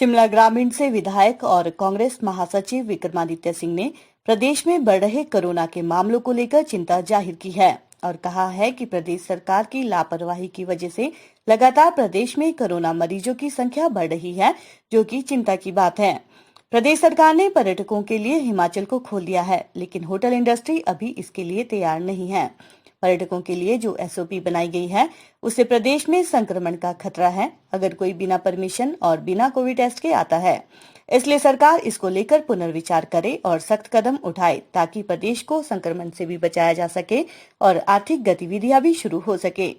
शिमला ग्रामीण से विधायक और कांग्रेस महासचिव विक्रमादित्य सिंह ने प्रदेश में बढ़ रहे कोरोना के मामलों को लेकर चिंता जाहिर की है और कहा है कि प्रदेश सरकार की लापरवाही की वजह से लगातार प्रदेश में कोरोना मरीजों की संख्या बढ़ रही है, जो कि चिंता की बात है। प्रदेश सरकार ने पर्यटकों के लिए हिमाचल को खोल दिया है, लेकिन होटल इंडस्ट्री अभी इसके लिए तैयार नहीं है। पर्यटकों के लिए जो एसओपी बनाई गई है, उससे प्रदेश में संक्रमण का खतरा है अगर कोई बिना परमिशन और बिना कोविड टेस्ट के आता है। इसलिए सरकार इसको लेकर पुनर्विचार करे और सख्त कदम उठाए ताकि प्रदेश को संक्रमण से भी बचाया जा सके और आर्थिक गतिविधियां भी शुरू हो सके।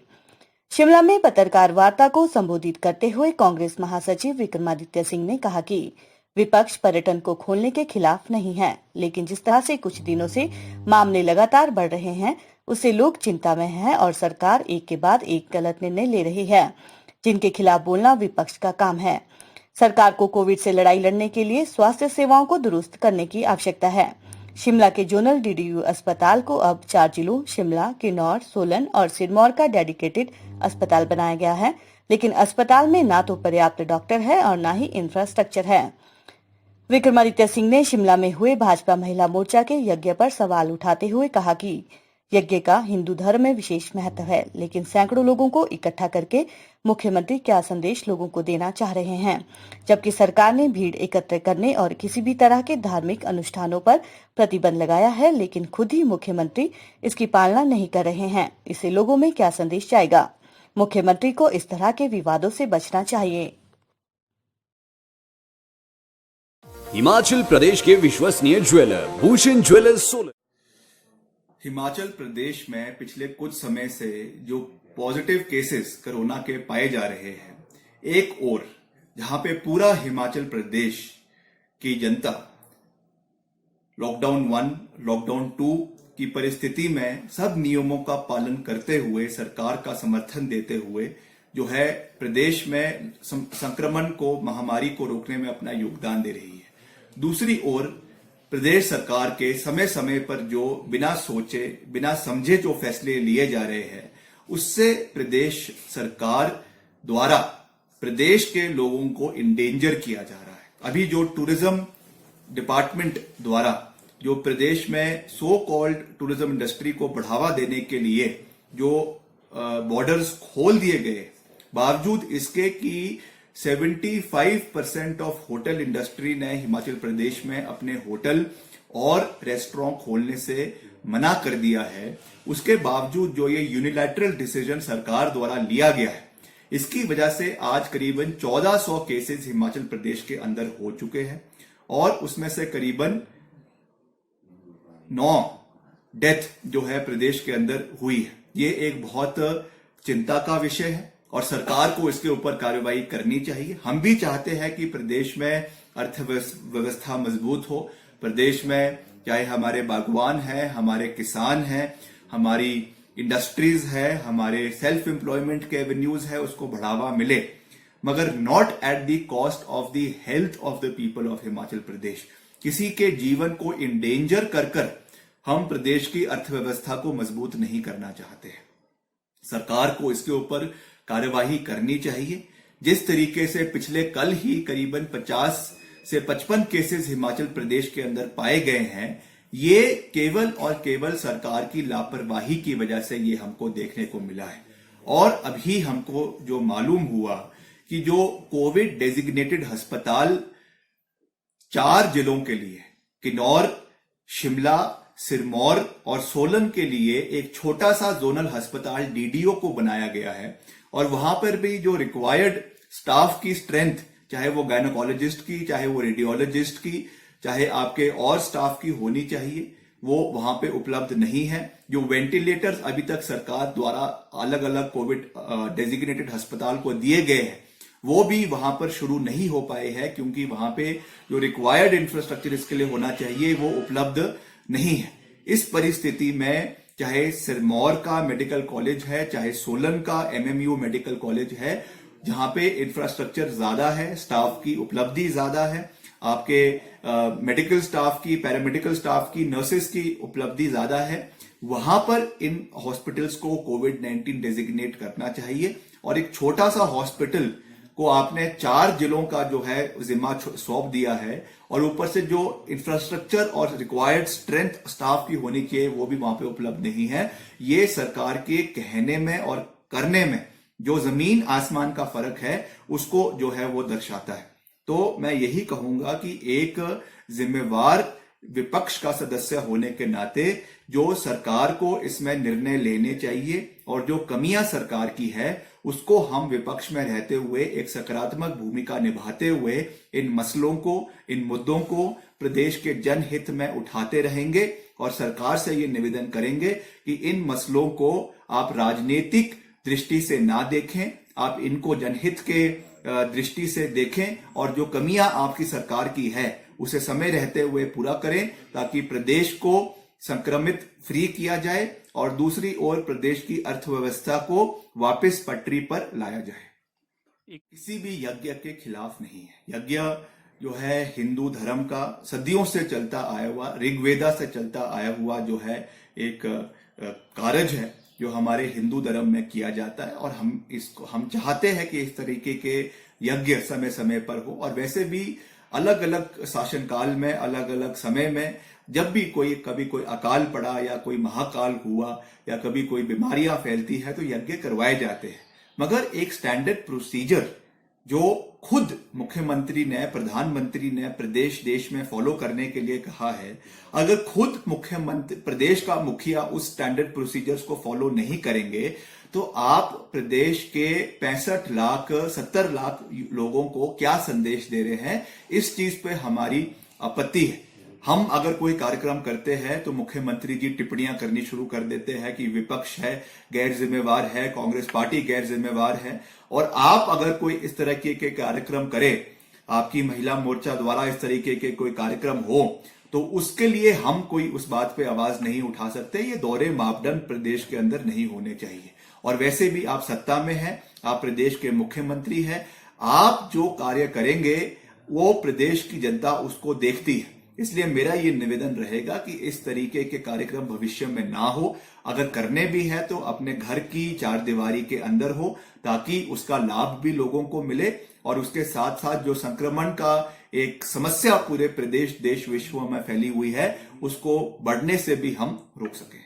शिमला में पत्रकार वार्ता को संबोधित करते हुए कांग्रेस महासचिव विक्रमादित्य सिंह ने कहा कि विपक्ष पर्यटन को खोलने के खिलाफ नहीं है, लेकिन जिस तरह से कुछ दिनों से मामले लगातार बढ़ रहे हैं, उससे लोग चिंता में हैं और सरकार एक के बाद एक गलत निर्णय ले रही है, जिनके खिलाफ बोलना विपक्ष का काम है। सरकार को कोविड से लड़ाई लड़ने के लिए स्वास्थ्य सेवाओं को दुरुस्त करने की आवश्यकता है। शिमला के जोनल डीडीयू अस्पताल को अब 4 जिलों शिमला, किन्नौर, सोलन और सिरमौर का डेडिकेटेड अस्पताल बनाया गया है, लेकिन अस्पताल में ना तो पर्याप्त डॉक्टर है और न ही इंफ्रास्ट्रक्चर है। विक्रमादित्य सिंह ने शिमला में हुए भाजपा महिला मोर्चा के यज्ञ पर सवाल उठाते हुए कहा कि यज्ञ का हिंदू धर्म में विशेष महत्व है, लेकिन सैकड़ों लोगों को इकट्ठा करके मुख्यमंत्री क्या संदेश लोगों को देना चाह रहे हैं, जबकि सरकार ने भीड़ एकत्र करने और किसी भी तरह के धार्मिक अनुष्ठानों पर प्रतिबंध लगाया है, लेकिन खुद ही मुख्यमंत्री इसकी पालना नहीं कर रहे हैं। इससे लोगों में क्या संदेश जाएगा? मुख्यमंत्री को इस तरह के विवादों से बचना चाहिए। हिमाचल प्रदेश के विश्वसनीय ज्वेलर भूषण ज्वेलर्स सोलन। हिमाचल प्रदेश में पिछले कुछ समय से जो पॉजिटिव केसेस कोरोना के पाए जा रहे हैं, एक ओर जहां पे पूरा हिमाचल प्रदेश की जनता लॉकडाउन 1, लॉकडाउन 2 की परिस्थिति में सब नियमों का पालन करते हुए सरकार का समर्थन देते हुए जो है प्रदेश में संक्रमण को, महामारी को रोकने में अपना योगदान दे रही है। दूसरी ओर प्रदेश सरकार के समय समय पर जो बिना सोचे बिना समझे जो फैसले लिए जा रहे हैं, उससे प्रदेश सरकार द्वारा प्रदेश के लोगों को इंडेंजर किया जा रहा है। अभी जो टूरिज्म डिपार्टमेंट द्वारा जो प्रदेश में सो कॉल्ड टूरिज्म इंडस्ट्री को बढ़ावा देने के लिए जो बॉर्डर्स खोल दिए गए, बावजूद इसके कि 75% ऑफ होटल इंडस्ट्री ने हिमाचल प्रदेश में अपने होटल और रेस्टोरेंट खोलने से मना कर दिया है, उसके बावजूद जो ये यूनिलैटरल डिसीजन सरकार द्वारा लिया गया है, इसकी वजह से आज करीबन 1400 केसेस हिमाचल प्रदेश के अंदर हो चुके हैं और उसमें से करीबन 9 डेथ जो है प्रदेश के अंदर हुई है। ये एक बहुत चिंता का विषय है और सरकार को इसके ऊपर कार्रवाई करनी चाहिए। हम भी चाहते हैं कि प्रदेश में अर्थव्यवस्था मजबूत हो। प्रदेश में चाहे हमारे बागवान हैं, हमारे किसान हैं, हमारी इंडस्ट्रीज है, हमारे सेल्फ एम्प्लॉयमेंट के एवेन्यूज है, उसको बढ़ावा मिले, मगर not at the cost of the health of the people of Himachal Pradesh. किसी के जीवन को इंडेंजर कर हम प्रदेश की अर्थव्यवस्था को मजबूत नहीं करना चाहते हैं। सरकार को इसके ऊपर कार्यवाही करनी चाहिए। जिस तरीके से पिछले कल ही करीबन 50 से 55 केसेस हिमाचल प्रदेश के अंदर पाए गए हैं, ये केवल और केवल सरकार की लापरवाही की वजह से ये हमको देखने को मिला है। और अभी हमको जो मालूम हुआ कि जो कोविड डेजिग्नेटेड अस्पताल 4 जिलों के लिए, किन्नौर, शिमला, सिरमौर और सोलन के लिए एक छोटा सा जोनल अस्पताल डीडीओ को बनाया गया है और वहां पर भी जो रिक्वायर्ड स्टाफ की स्ट्रेंथ, चाहे वो गायनोकोलॉजिस्ट की, चाहे वो रेडियोलॉजिस्ट की, चाहे आपके और स्टाफ की होनी चाहिए, वो वहां पे उपलब्ध नहीं है। जो वेंटिलेटर्स अभी तक सरकार द्वारा अलग अलग कोविड डेजिग्नेटेड अस्पताल को दिए गए हैं, वो भी वहां पर शुरू नहीं हो पाए हैं क्योंकि वहां पे जो रिक्वायर्ड इंफ्रास्ट्रक्चर इसके लिए होना चाहिए वो उपलब्ध नहीं है। इस परिस्थिति में चाहे सिरमौर का मेडिकल कॉलेज है, चाहे सोलन का एमएमयू मेडिकल कॉलेज है, जहां पे इंफ्रास्ट्रक्चर ज्यादा है, स्टाफ की उपलब्धि ज्यादा है, आपके मेडिकल स्टाफ की, पैरामेडिकल स्टाफ की, नर्सेस की उपलब्धि ज्यादा है, वहां पर इन हॉस्पिटल्स को कोविड-19 डेजिग्नेट करना चाहिए और एक छोटा सा हॉस्पिटल को आपने 4 जिलों का जो है जिम्मा सौंप दिया है और ऊपर से जो इंफ्रास्ट्रक्चर और रिक्वायर्ड स्ट्रेंथ स्टाफ की होनी चाहिए वो भी वहां पे उपलब्ध नहीं है। ये सरकार के कहने में और करने में जो जमीन आसमान का फर्क है उसको जो है वो दर्शाता है। तो मैं यही कहूंगा कि एक जिम्मेवार विपक्ष का सदस्य होने के नाते जो सरकार को इसमें निर्णय लेने चाहिए और जो कमियां सरकार की है उसको हम विपक्ष में रहते हुए एक सकारात्मक भूमिका निभाते हुए इन मसलों को, इन मुद्दों को प्रदेश के जनहित में उठाते रहेंगे और सरकार से ये निवेदन करेंगे कि इन मसलों को आप राजनीतिक दृष्टि से ना देखें, आप इनको जनहित के दृष्टि से देखें और जो कमियां आपकी सरकार की है उसे समय रहते हुए पूरा करें ताकि प्रदेश को संक्रमित फ्री किया जाए और दूसरी ओर प्रदेश की अर्थव्यवस्था को वापस पटरी पर लाया जाए। किसी भी यज्ञ के खिलाफ नहीं है। यज्ञ जो है हिंदू धर्म का सदियों से चलता आया हुआ, ऋग्वेदा से चलता आया हुआ जो है एक कारज है जो हमारे हिंदू धर्म में किया जाता है और हम चाहते हैं कि इस तरीके के यज्ञ समय समय पर हो। और वैसे भी अलग अलग शासनकाल में, अलग अलग समय में जब भी कभी कोई अकाल पड़ा या कोई महाकाल हुआ या कभी कोई बीमारियां फैलती है तो यज्ञ करवाए जाते हैं, मगर एक स्टैंडर्ड प्रोसीजर जो खुद मुख्यमंत्री ने, प्रधानमंत्री ने प्रदेश देश में फॉलो करने के लिए कहा है, अगर खुद मुख्यमंत्री, प्रदेश का मुखिया उस स्टैंडर्ड प्रोसीजर्स को फॉलो नहीं करेंगे तो आप प्रदेश के 65 लाख 70 लाख लोगों को क्या संदेश दे रहे हैं, इस चीज पे हमारी आपत्ति है। हम अगर कोई कार्यक्रम करते हैं तो मुख्यमंत्री जी टिप्पणियां करनी शुरू कर देते हैं कि विपक्ष है, गैर जिम्मेवार है, कांग्रेस पार्टी गैर जिम्मेवार है। और आप अगर कोई इस तरह के कार्यक्रम करे, आपकी महिला मोर्चा द्वारा इस तरीके के कोई कार्यक्रम हो तो उसके लिए हम कोई उस बात पे आवाज नहीं उठा सकते। ये दोहरे मापदंड प्रदेश के अंदर नहीं होने चाहिए। और वैसे भी आप सत्ता में हैं, आप प्रदेश के मुख्यमंत्री हैं, आप जो कार्य करेंगे वो प्रदेश की जनता उसको देखती है। इसलिए मेरा ये निवेदन रहेगा कि इस तरीके के कार्यक्रम भविष्य में ना हो। अगर करने भी है तो अपने घर की चारदीवारी के अंदर हो ताकि उसका लाभ भी लोगों को मिले और उसके साथ साथ जो संक्रमण का एक समस्या पूरे प्रदेश, देश, विश्व में फैली हुई है उसको बढ़ने से भी हम रोक सकें।